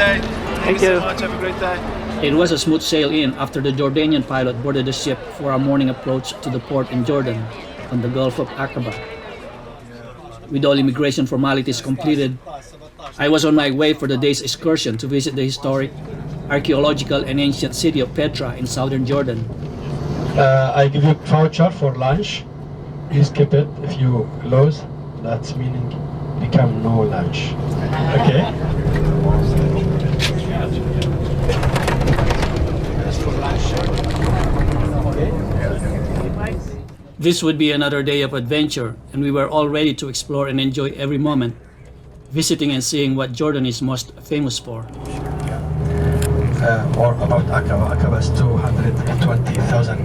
day. Thank you so much. Have a great day. It was a smooth sail in after the Jordanian pilot boarded the ship for our morning approach to the port in Jordan on the Gulf of Aqaba. With all immigration formalities completed, I was on my way for the day's excursion to visit the historic, archaeological and ancient city of Petra in southern Jordan. I give you a voucher for lunch. Please keep it. If you lose, that's meaning become no lunch. Okay? This would be another day of adventure, and we were all ready to explore and enjoy every moment, visiting and seeing what Jordan is most famous for. More about Aqaba. Aqaba is 220,000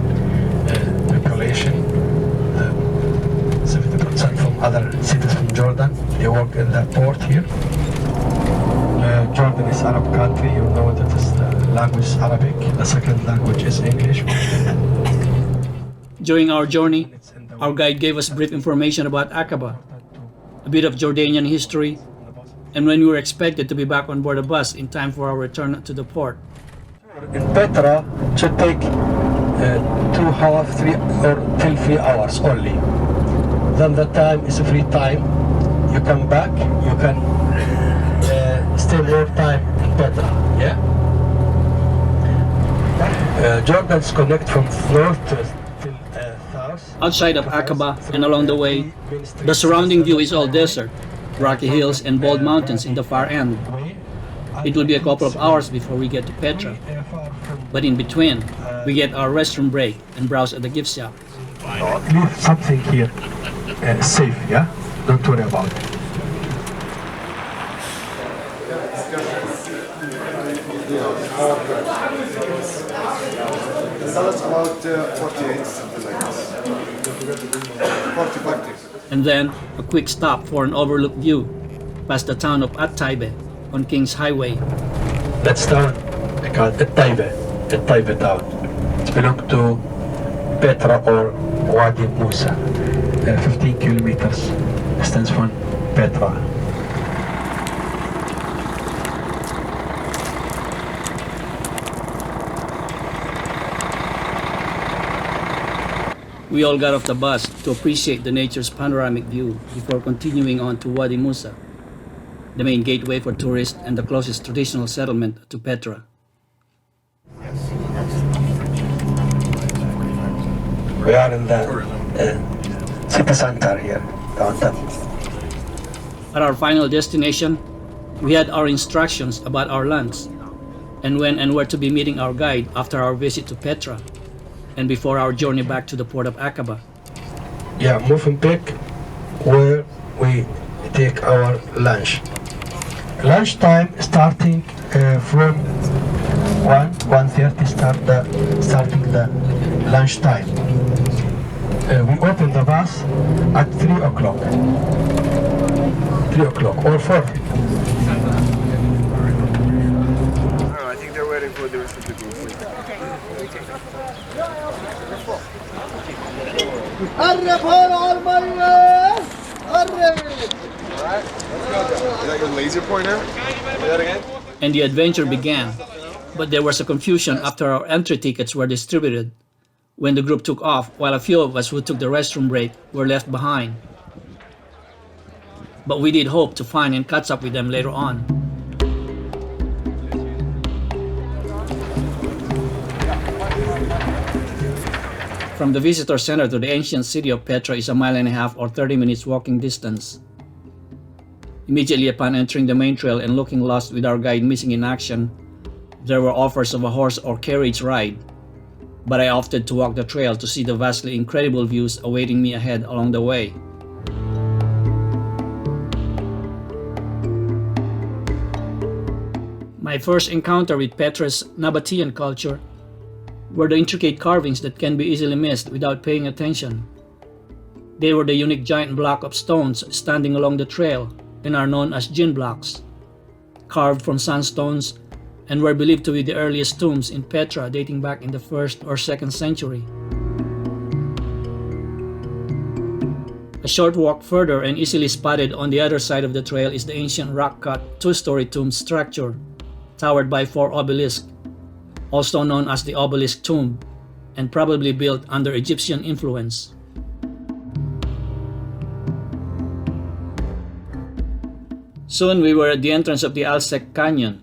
population. 70% from other cities from Jordan. They work in the port here. Jordan is Arab country. You know that the language is Arabic. The second language is English. During our journey, our guide gave us brief information about Aqaba, a bit of Jordanian history, and when we were expected to be back on board a bus in time for our return to the port. In Petra, it should take 2.5, 3 or till 3 hours only. Then the time is free time. You come back, you can stay more time in Petra. Yeah. Jordan's connect from north to south. Outside of Aqaba and along the way, the surrounding view is all desert, rocky hills and bold mountains in the far end. It will be a couple of hours before we get to Petra, but in between, we get our restroom break and browse at the gift shop. Leave something here safe, yeah? Don't worry about it. That's about 48, something like this. 45. And then, a quick stop for an overlook view past the town of At-Taibe on King's Highway. That's town called At-Taibe town. It belongs to Petra or Wadi Musa. 15 kilometers distance from Petra. We all got off the bus to appreciate the nature's panoramic view before continuing on to Wadi Musa, the main gateway for tourists and the closest traditional settlement to Petra. We are in the city center here, downtown. At our final destination, we had our instructions about our lunch and when and where to be meeting our guide after our visit to Petra and before our journey back to the port of Aqaba. Yeah, moving back where we take our lunch. Lunchtime starting from 1:30 starting the lunchtime. We open the bus at 3 o'clock. 3 o'clock or 4. I think they're waiting for the rest of the group. قرب هون على المية قرب. Alright, let's go. Is that your laser pointer? Say that again? And the adventure began, but there was a confusion after our entry tickets were distributed when the group took off while a few of us who took the restroom break were left behind. But we did hope to find and catch up with them later on. From the visitor center to the ancient city of Petra is a mile and a half or 30 minutes walking distance. Immediately upon entering the main trail and looking lost with our guide missing in action, there were offers of a horse or carriage ride, but I opted to walk the trail to see the vastly incredible views awaiting me ahead along the way. My first encounter with Petra's Nabatean culture were the intricate carvings that can be easily missed without paying attention. They were the unique giant block of stones standing along the trail and are known as jinn blocks, carved from sandstones and were believed to be the earliest tombs in Petra dating back in the 1st or 2nd century. A short walk further and easily spotted on the other side of the trail is the ancient rock-cut two-story tomb structure towered by 4 obelisks, also known as the obelisk tomb, and probably built under Egyptian influence. Soon we were at the entrance of the Alsek Canyon,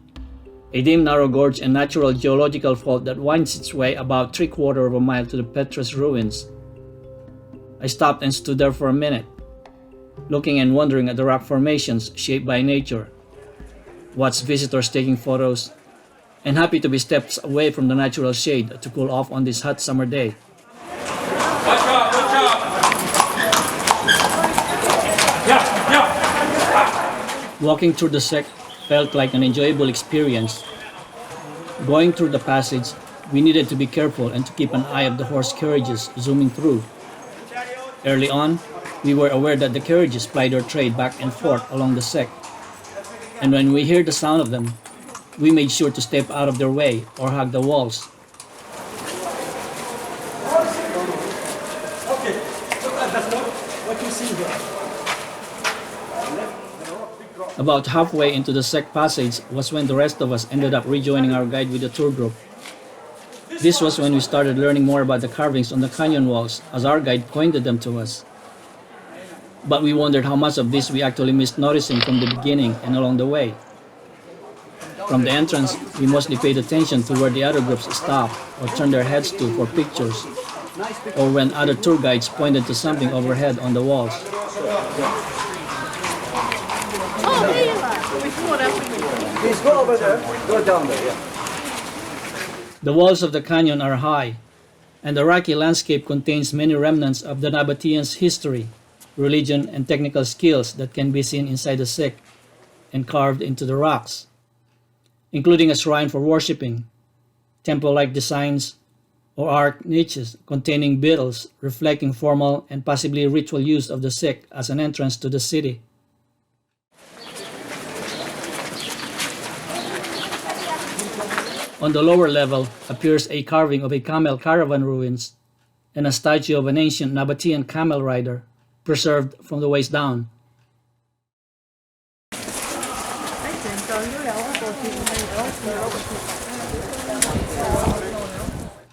a dim narrow gorge and natural geological fault that winds its way about 3/4 of a mile to the Petra's ruins. I stopped and stood there for a minute, looking and wondering at the rock formations shaped by nature, watched visitors taking photos, and happy to be steps away from the natural shade to cool off on this hot summer day. Watch out, watch out! Yeah, yeah! Walking through the sect felt like an enjoyable experience. Going through the passage, we needed to be careful and to keep an eye of the horse carriages zooming through. Early on, we were aware that the carriages plied their trade back and forth along the sect, and when we heard the sound of them, we made sure to step out of their way or hug the walls. About halfway into the sect passage was when the rest of us ended up rejoining our guide with the tour group. This was when we started learning more about the carvings on the canyon walls as our guide pointed them to us. But we wondered how much of this we actually missed noticing from the beginning and along the way. From the entrance, we mostly paid attention to where the other groups stopped or turned their heads to for pictures, or when other tour guides pointed to something overhead on the walls. Please go over there. Go down there, yeah. The walls of the canyon are high, and the rocky landscape contains many remnants of the Nabateans' history, religion, and technical skills that can be seen inside the sect and carved into the rocks, including a shrine for worshipping, temple-like designs, or arch niches containing beetles reflecting formal and possibly ritual use of the sect as an entrance to the city. On the lower level appears a carving of a camel caravan ruins and a statue of an ancient Nabatean camel rider, preserved from the waist down.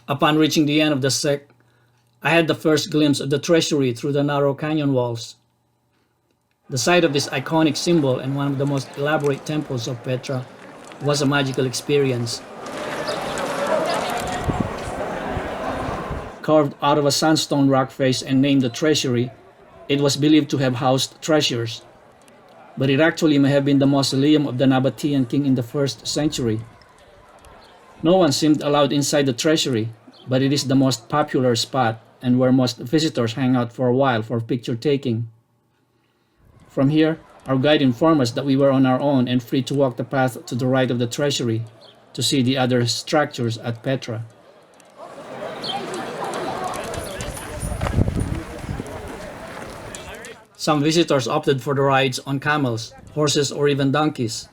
Upon reaching the end of the sect, I had the first glimpse of the treasury through the narrow canyon walls. The sight of this iconic symbol and one of the most elaborate temples of Petra was a magical experience. Carved out of a sandstone rock face and named the treasury, it was believed to have housed treasures, but it actually may have been the mausoleum of the Nabatean king in the 1st century. No one seemed allowed inside the treasury, but it is the most popular spot and where most visitors hang out for a while for picture taking. From here, our guide informed us that we were on our own and free to walk the path to the right of the treasury to see the other structures at Petra. Some visitors opted for the rides on camels, horses, or even donkeys,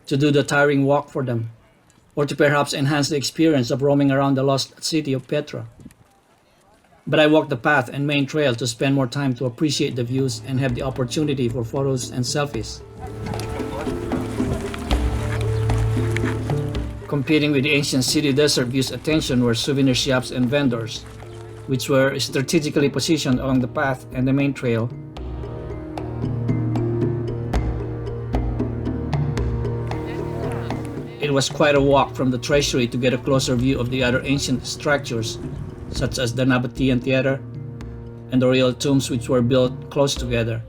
to do the tiring walk for them, or to perhaps enhance the experience of roaming around the Lost City of Petra. But I walked the path and main trail to spend more time to appreciate the views and have the opportunity for photos and selfies. Competing with the ancient city desert views' attention were souvenir shops and vendors, which were strategically positioned along the path and the main trail. It was quite a walk from the treasury to get a closer view of the other ancient structures, such as the Nabatean theater and the royal tombs, which were built close together.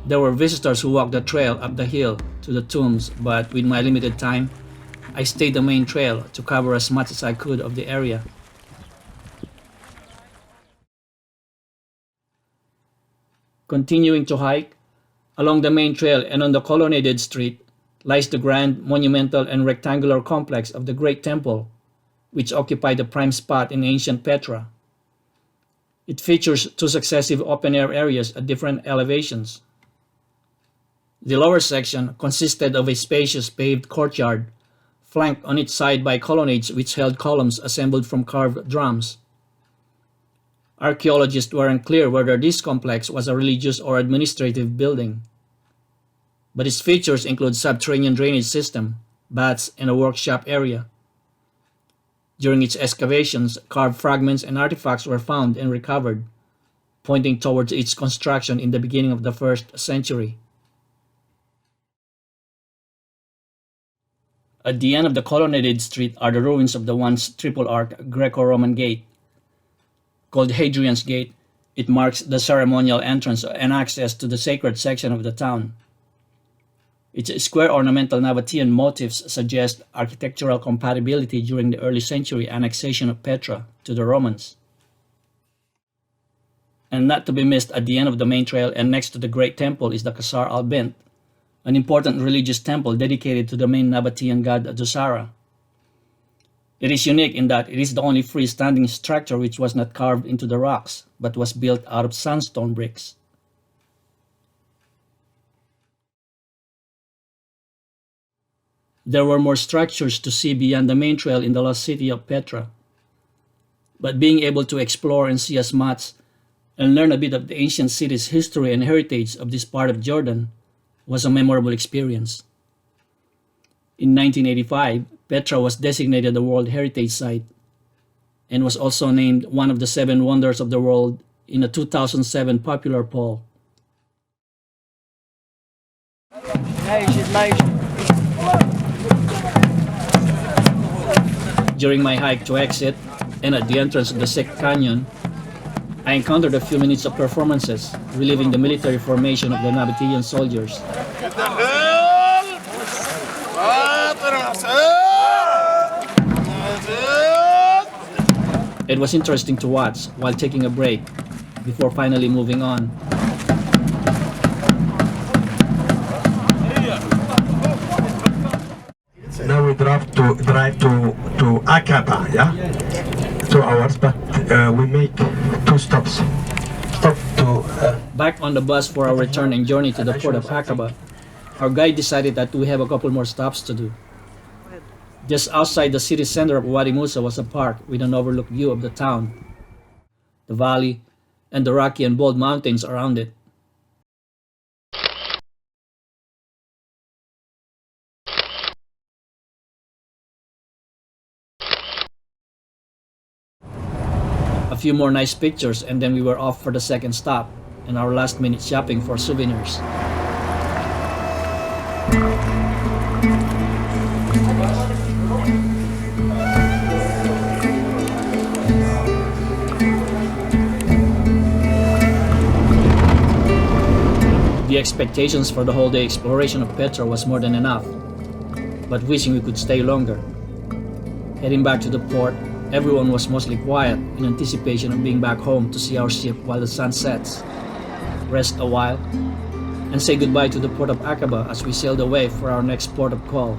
There were visitors who walked the trail up the hill to the tombs, but with my limited time, I stayed the main trail to cover as much as I could of the area. Continuing to hike, along the main trail and on the colonnaded street lies the grand, monumental, and rectangular complex of the Great Temple, which occupied the prime spot in ancient Petra. It features 2 successive open-air areas at different elevations. The lower section consisted of a spacious paved courtyard, flanked on each side by colonnades which held columns assembled from carved drums. Archaeologists were unclear whether this complex was a religious or administrative building, but its features include subterranean drainage system, baths, and a workshop area. During its excavations, carved fragments and artifacts were found and recovered, pointing towards its construction in the beginning of the 1st century. At the end of the colonnaded street are the ruins of the once triple-arched Greco-Roman gate. Called Hadrian's Gate, it marks the ceremonial entrance and access to the sacred section of the town. Its square ornamental Nabatean motifs suggest architectural compatibility during the early century annexation of Petra to the Romans. And not to be missed at the end of the main trail and next to the Great Temple is the Qasar al-Bint, an important religious temple dedicated to the main Nabatean god Dusara. It is unique in that it is the only freestanding structure which was not carved into the rocks, but was built out of sandstone bricks. There were more structures to see beyond the main trail in the Lost City of Petra. But being able to explore and see as much and learn a bit of the ancient city's history and heritage of this part of Jordan was a memorable experience. In 1985, Petra was designated a World Heritage Site and was also named one of the 7 wonders of the world in a 2007 popular poll. During my hike to exit and at the entrance of the Sek Canyon, I encountered a few minutes of performances reliving the military formation of the Nabatean soldiers. It was interesting to watch while taking a break before finally moving on. Now we drive to Aqaba, yeah? 2 hours, but we make 2 stops. Stop to... Back on the bus for our returning journey to the port of Aqaba, our guide decided that we have a couple more stops to do. Just outside the city center of Wadi Musa was a park with an overlooked view of the town, the valley, and the rocky and bold mountains around it. A few more nice pictures and then we were off for the second stop and our last minute shopping for souvenirs. The expectations for the whole day exploration of Petra was more than enough, but wishing we could stay longer. Heading back to the port, everyone was mostly quiet in anticipation of being back home to see our ship while the sun sets, rest a while, and say goodbye to the port of Aqaba as we sailed away for our next port of call.